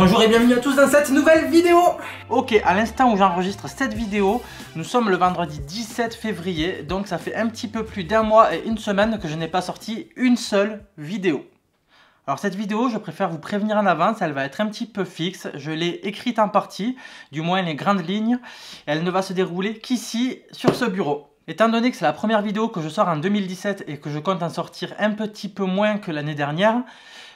Bonjour et bienvenue à tous dans cette nouvelle vidéo. Ok, à l'instant où j'enregistre cette vidéo, nous sommes le vendredi 17 février, donc ça fait un petit peu plus d'un mois et une semaine que je n'ai pas sorti une seule vidéo. Alors cette vidéo, je préfère vous prévenir en avance, elle va être un petit peu fixe, je l'ai écrite en partie, du moins les grandes lignes, elle ne va se dérouler qu'ici, sur ce bureau. Étant donné que c'est la première vidéo que je sors en 2017 et que je compte en sortir un petit peu moins que l'année dernière,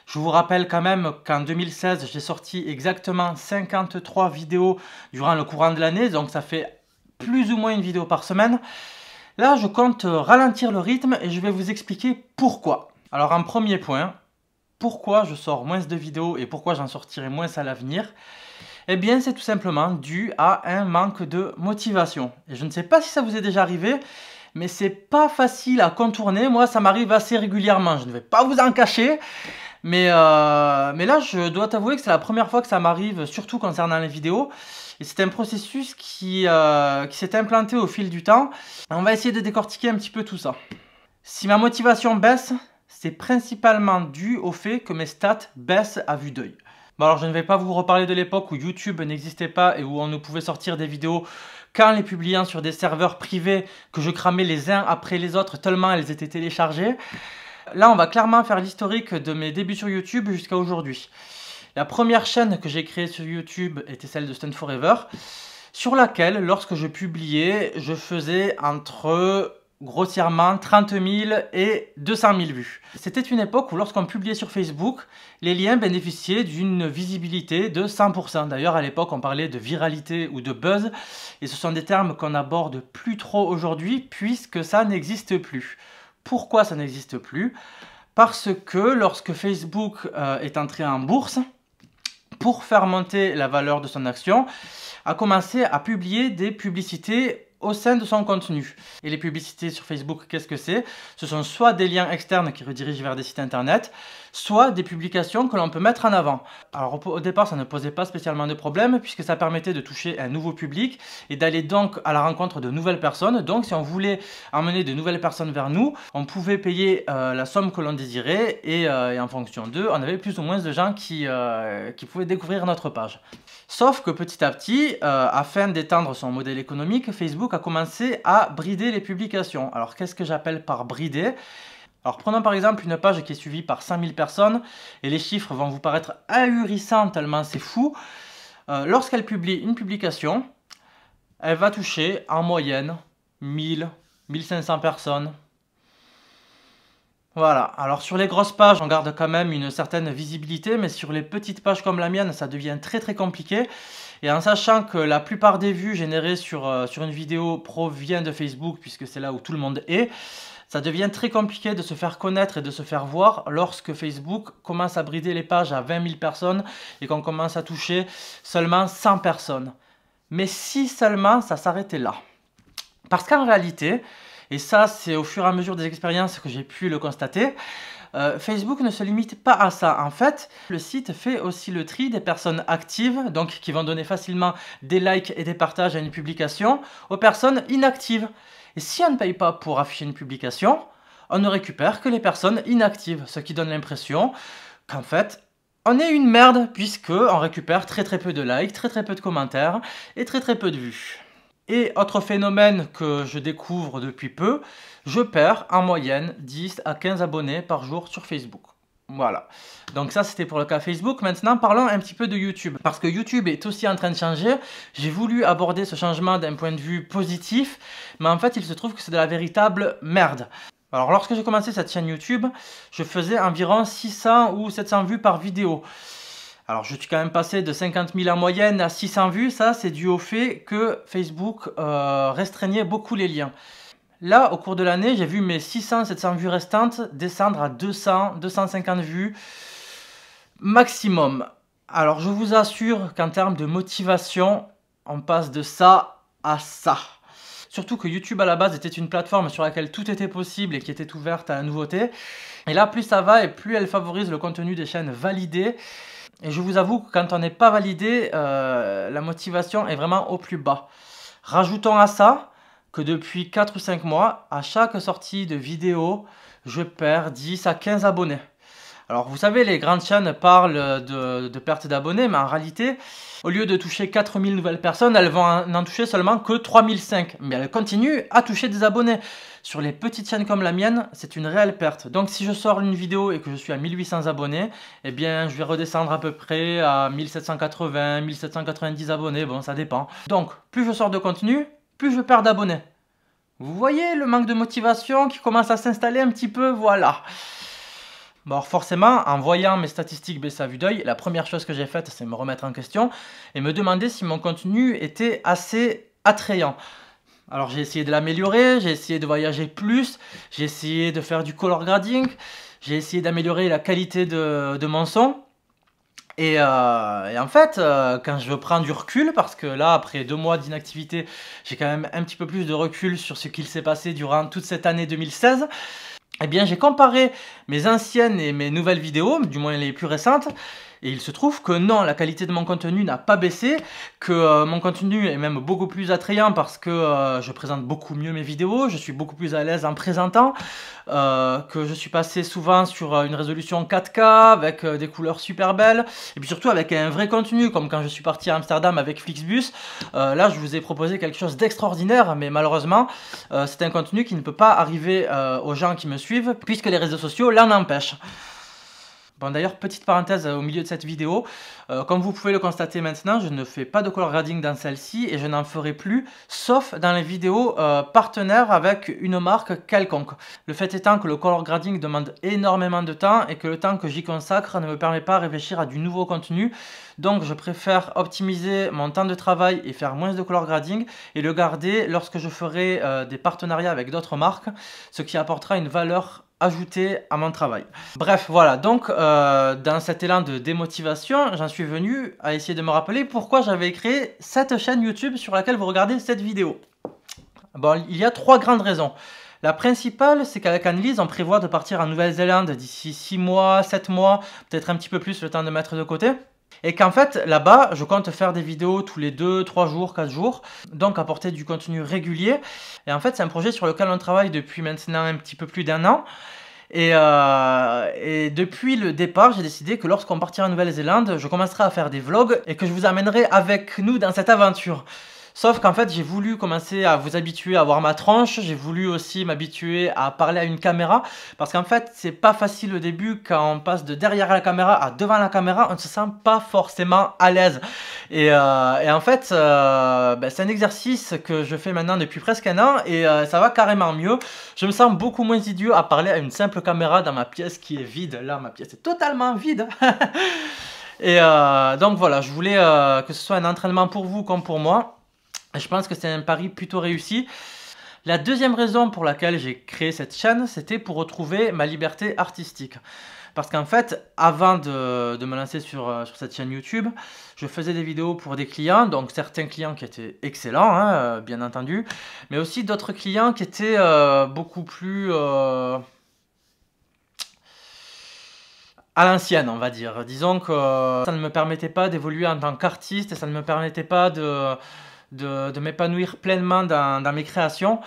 je vous rappelle quand même qu'en 2016, j'ai sorti exactement 53 vidéos durant le courant de l'année, donc ça fait plus ou moins une vidéo par semaine. Là, je compte ralentir le rythme et je vais vous expliquer pourquoi. Alors en premier point, pourquoi je sors moins de vidéos et pourquoi j'en sortirai moins à l'avenir? Eh bien, c'est tout simplement dû à un manque de motivation. Et je ne sais pas si ça vous est déjà arrivé, mais c'est pas facile à contourner. Moi, ça m'arrive assez régulièrement. Je ne vais pas vous en cacher. Mais là, je dois t'avouer que c'est la première fois que ça m'arrive, surtout concernant les vidéos. Et c'est un processus qui s'est implanté au fil du temps. On va essayer de décortiquer un petit peu tout ça. Si ma motivation baisse, c'est principalement dû au fait que mes stats baissent à vue d'œil. Bon, alors je ne vais pas vous reparler de l'époque où YouTube n'existait pas et où on ne pouvait sortir des vidéos qu'en les publiant sur des serveurs privés que je cramais les uns après les autres tellement elles étaient téléchargées. Là, on va clairement faire l'historique de mes débuts sur YouTube jusqu'à aujourd'hui. La première chaîne que j'ai créée sur YouTube était celle de Stunt Forever, sur laquelle, lorsque je publiais, je faisais entre grossièrement 30 000 et 200 000 vues. C'était une époque où lorsqu'on publiait sur Facebook, les liens bénéficiaient d'une visibilité de 100%. D'ailleurs, à l'époque, on parlait de viralité ou de buzz, et ce sont des termes qu'on n'aborde plus trop aujourd'hui puisque ça n'existe plus. Pourquoi ça n'existe plus? Parce que lorsque Facebook est entré en bourse, pour faire monter la valeur de son action, a commencé à publier des publicités au sein de son contenu. Et les publicités sur Facebook, qu'est-ce que c'est? Ce sont soit des liens externes qui redirigent vers des sites internet, soit des publications que l'on peut mettre en avant. Alors au départ, ça ne posait pas spécialement de problème puisque ça permettait de toucher un nouveau public et d'aller donc à la rencontre de nouvelles personnes. Donc si on voulait emmener de nouvelles personnes vers nous, on pouvait payer la somme que l'on désirait et en fonction d'eux, on avait plus ou moins de gens qui pouvaient découvrir notre page. Sauf que petit à petit, afin d'étendre son modèle économique, Facebook a commencé à brider les publications. Alors qu'est-ce que j'appelle par brider? Alors prenons par exemple une page qui est suivie par 100 000 personnes et les chiffres vont vous paraître ahurissants tellement c'est fou. Lorsqu'elle publie une publication, elle va toucher en moyenne 1000, 1500 personnes. Voilà, alors sur les grosses pages, on garde quand même une certaine visibilité, mais sur les petites pages comme la mienne, ça devient très compliqué. Et en sachant que la plupart des vues générées sur une vidéo proviennent de Facebook, puisque c'est là où tout le monde est, ça devient très compliqué de se faire connaître et de se faire voir lorsque Facebook commence à brider les pages à 20 000 personnes et qu'on commence à toucher seulement 100 personnes. Mais si seulement ça s'arrêtait là. Parce qu'en réalité, et ça c'est au fur et à mesure des expériences que j'ai pu le constater, Facebook ne se limite pas à ça. En fait, le site fait aussi le tri des personnes actives, donc qui vont donner facilement des likes et des partages à une publication, aux personnes inactives. Et si on ne paye pas pour afficher une publication, on ne récupère que les personnes inactives, ce qui donne l'impression qu'en fait, on est une merde, puisqu'on récupère très peu de likes, très peu de commentaires et très peu de vues. Et autre phénomène que je découvre depuis peu, je perds en moyenne 10 à 15 abonnés par jour sur Facebook. Voilà. Donc ça c'était pour le cas Facebook. Maintenant parlons un petit peu de YouTube. Parce que YouTube est aussi en train de changer. J'ai voulu aborder ce changement d'un point de vue positif. Mais en fait il se trouve que c'est de la véritable merde. Alors lorsque j'ai commencé cette chaîne YouTube, je faisais environ 600 ou 700 vues par vidéo. Alors je suis quand même passé de 50 000 en moyenne à 600 vues, ça c'est dû au fait que Facebook restreignait beaucoup les liens. Là, au cours de l'année, j'ai vu mes 600-700 vues restantes descendre à 200-250 vues maximum. Alors je vous assure qu'en termes de motivation, on passe de ça à ça. Surtout que YouTube à la base était une plateforme sur laquelle tout était possible et qui était ouverte à la nouveauté. Et là, plus ça va et plus elle favorise le contenu des chaînes validées. Et je vous avoue que quand on n'est pas validé, la motivation est vraiment au plus bas. Rajoutons à ça que depuis 4 ou 5 mois, à chaque sortie de vidéo, je perds 10 à 15 abonnés. Alors vous savez, les grandes chaînes parlent de perte d'abonnés, mais en réalité, au lieu de toucher 4000 nouvelles personnes, elles vont n'en toucher seulement que 3005. Mais elles continuent à toucher des abonnés. Sur les petites chaînes comme la mienne, c'est une réelle perte. Donc si je sors une vidéo et que je suis à 1800 abonnés, eh bien je vais redescendre à peu près à 1780, 1790 abonnés, bon ça dépend. Donc plus je sors de contenu, plus je perds d'abonnés. Vous voyez le manque de motivation qui commence à s'installer un petit peu, voilà. Bon, alors forcément, en voyant mes statistiques baisser à vue d'œil, la première chose que j'ai faite, c'est me remettre en question et me demander si mon contenu était assez attrayant. Alors j'ai essayé de l'améliorer, j'ai essayé de voyager plus, j'ai essayé de faire du color grading, j'ai essayé d'améliorer la qualité de mon son. Et en fait, quand je prends du recul, parce que là, après 2 mois d'inactivité, j'ai quand même un petit peu plus de recul sur ce qu'il s'est passé durant toute cette année 2016, eh bien j'ai comparé mes anciennes et mes nouvelles vidéos, du moins les plus récentes, et il se trouve que non, la qualité de mon contenu n'a pas baissé, que mon contenu est même beaucoup plus attrayant parce que je présente beaucoup mieux mes vidéos, je suis beaucoup plus à l'aise en présentant, que je suis passé souvent sur une résolution 4K avec des couleurs super belles, et puis surtout avec un vrai contenu, comme quand je suis parti à Amsterdam avec Flixbus. Là, je vous ai proposé quelque chose d'extraordinaire, mais malheureusement, c'est un contenu qui ne peut pas arriver aux gens qui me suivent, puisque les réseaux sociaux l'en empêchent. Bon d'ailleurs, petite parenthèse au milieu de cette vidéo, comme vous pouvez le constater maintenant, je ne fais pas de color grading dans celle-ci et je n'en ferai plus, sauf dans les vidéos partenaires avec une marque quelconque. Le fait étant que le color grading demande énormément de temps et que le temps que j'y consacre ne me permet pas de réfléchir à du nouveau contenu, donc je préfère optimiser mon temps de travail et faire moins de color grading et le garder lorsque je ferai des partenariats avec d'autres marques, ce qui apportera une valeur ajoutée à mon travail. Bref, voilà, donc dans cet élan de démotivation, j'en suis venu à essayer de me rappeler pourquoi j'avais créé cette chaîne YouTube sur laquelle vous regardez cette vidéo. Bon, il y a 3 grandes raisons. La principale, c'est qu'avec Annelise, on prévoit de partir en Nouvelle-Zélande d'ici 6 mois, 7 mois, peut-être un petit peu plus le temps de mettre de côté. Et qu'en fait, là-bas, je compte faire des vidéos tous les 2, 3 jours, 4 jours, donc apporter du contenu régulier. Et en fait, c'est un projet sur lequel on travaille depuis maintenant un petit peu plus d'1 an. Et depuis le départ, j'ai décidé que lorsqu'on partira en Nouvelle-Zélande, je commencerai à faire des vlogs et que je vous amènerai avec nous dans cette aventure. Sauf qu'en fait, j'ai voulu commencer à vous habituer à voir ma tronche, j'ai voulu aussi m'habituer à parler à une caméra, parce qu'en fait, c'est pas facile au début quand on passe de derrière la caméra à devant la caméra, on ne se sent pas forcément à l'aise. Et en fait, c'est un exercice que je fais maintenant depuis presque 1 an et ça va carrément mieux. Je me sens beaucoup moins idiot à parler à une simple caméra dans ma pièce qui est vide. Là, ma pièce est totalement vide. Et donc voilà, je voulais que ce soit un entraînement pour vous comme pour moi. Je pense que c'est un pari plutôt réussi. La deuxième raison pour laquelle j'ai créé cette chaîne, c'était pour retrouver ma liberté artistique. Parce qu'en fait, avant de me lancer sur cette chaîne YouTube, je faisais des vidéos pour des clients, donc certains clients qui étaient excellents, hein, bien entendu, mais aussi d'autres clients qui étaient beaucoup plus à l'ancienne, on va dire. Disons que ça ne me permettait pas d'évoluer en tant qu'artiste et ça ne me permettait pas de m'épanouir pleinement dans mes créations.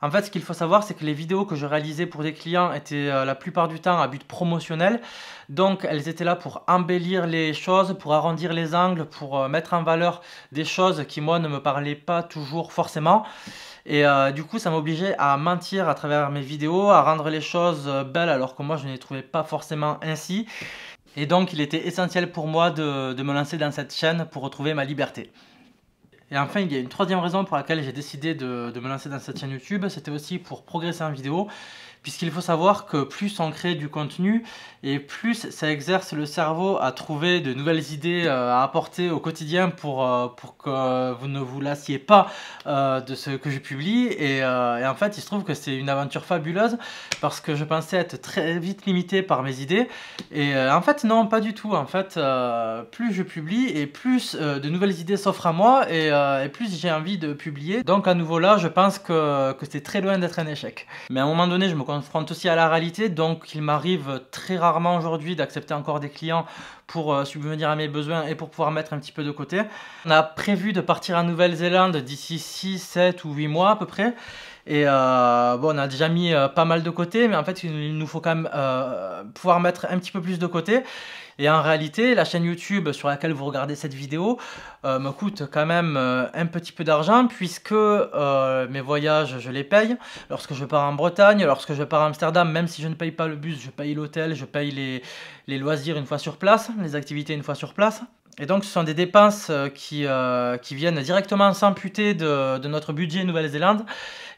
En fait, ce qu'il faut savoir, c'est que les vidéos que je réalisais pour des clients étaient la plupart du temps à but promotionnel. Donc, elles étaient là pour embellir les choses, pour arrondir les angles, pour mettre en valeur des choses qui, moi, ne me parlaient pas toujours forcément. Et du coup, ça m'obligeait à mentir à travers mes vidéos, à rendre les choses belles alors que moi, je ne les trouvais pas forcément ainsi. Et donc, il était essentiel pour moi de me lancer dans cette chaîne pour retrouver ma liberté. Et enfin, il y a une troisième raison pour laquelle j'ai décidé de me lancer dans cette chaîne YouTube, c'était aussi pour progresser en vidéo, puisqu'il faut savoir que plus on crée du contenu et plus ça exerce le cerveau à trouver de nouvelles idées à apporter au quotidien pour que vous ne vous lassiez pas de ce que je publie. Et en fait, il se trouve que c'est une aventure fabuleuse parce que je pensais être très vite limité par mes idées. Et en fait, non, pas du tout. En fait, plus je publie et plus de nouvelles idées s'offrent à moi et plus j'ai envie de publier. Donc à nouveau là, je pense que c'est très loin d'être un échec. Mais à un moment donné, je me confronte aussi à la réalité, donc il m'arrive très rarement aujourd'hui d'accepter encore des clients pour subvenir à mes besoins et pour pouvoir mettre un petit peu de côté. On a prévu de partir en Nouvelle-Zélande d'ici 6, 7 ou 8 mois à peu près. Et bon, on a déjà mis pas mal de côté, mais en fait il nous faut quand même pouvoir mettre un petit peu plus de côté. Et en réalité, la chaîne YouTube sur laquelle vous regardez cette vidéo me coûte quand même un petit peu d'argent, puisque mes voyages, je les paye. Lorsque je pars en Bretagne, lorsque je pars à Amsterdam, même si je ne paye pas le bus, je paye l'hôtel, je paye les loisirs une fois sur place, les activités une fois sur place. Et donc ce sont des dépenses qui viennent directement s'amputer de notre budget Nouvelle-Zélande.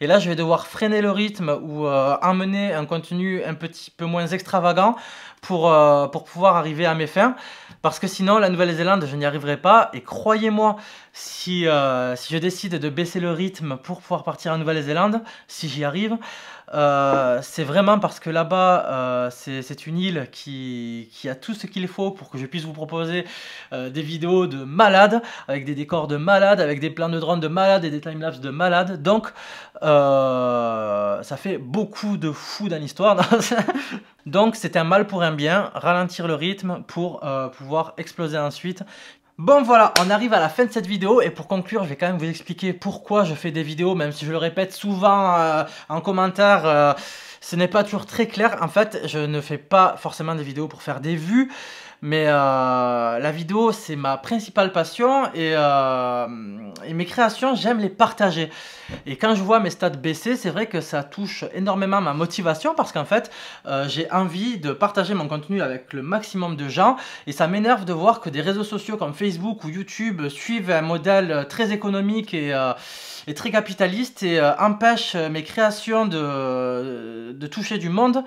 Et là je vais devoir freiner le rythme ou emmener un contenu un petit peu moins extravagant pour pouvoir arriver à mes fins. Parce que sinon la Nouvelle-Zélande je n'y arriverai pas. Et croyez-moi, si je décide de baisser le rythme pour pouvoir partir en Nouvelle-Zélande, si j'y arrive, c'est vraiment parce que là-bas c'est une île qui a tout ce qu'il faut pour que je puisse vous proposer des vidéos de malades, avec des décors de malades, avec des plans de drone de malades et des timelapses de malades. Donc ça fait beaucoup de fous dans l'histoire. Donc c'est un mal pour un bien, ralentir le rythme pour pouvoir exploser ensuite. Bon voilà, on arrive à la fin de cette vidéo et pour conclure, je vais quand même vous expliquer pourquoi je fais des vidéos, même si je le répète souvent en commentaire, ce n'est pas toujours très clair. En fait, je ne fais pas forcément des vidéos pour faire des vues, mais la vidéo c'est ma principale passion et mes créations, j'aime les partager. Et quand je vois mes stats baisser, c'est vrai que ça touche énormément ma motivation parce qu'en fait j'ai envie de partager mon contenu avec le maximum de gens et ça m'énerve de voir que des réseaux sociaux comme Facebook ou YouTube suivent un modèle très économique et très capitaliste et empêchent mes créations de toucher du monde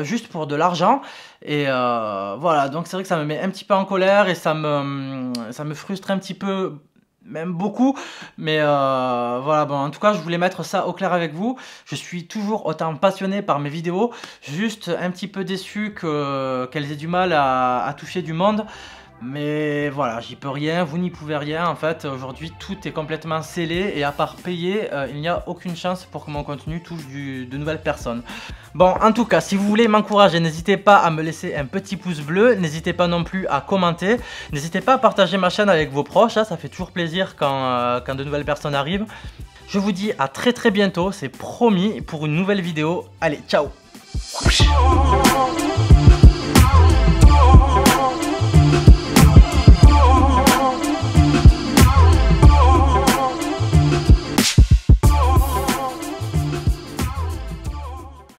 juste pour de l'argent. Et voilà, donc c'est vrai que ça me met un petit peu en colère et ça me frustre un petit peu, même beaucoup, mais voilà, bon, en tout cas je voulais mettre ça au clair avec vous. Je suis toujours autant passionné par mes vidéos, juste un petit peu déçu qu'elles aient du mal à toucher du monde. Mais voilà, j'y peux rien, vous n'y pouvez rien. En fait, aujourd'hui, tout est complètement scellé et à part payer, il n'y a aucune chance pour que mon contenu touche de nouvelles personnes. Bon, en tout cas, si vous voulez m'encourager, n'hésitez pas à me laisser un petit pouce bleu. N'hésitez pas non plus à commenter. N'hésitez pas à partager ma chaîne avec vos proches. Hein, ça fait toujours plaisir quand de nouvelles personnes arrivent. Je vous dis à très bientôt, c'est promis, pour une nouvelle vidéo. Allez, ciao!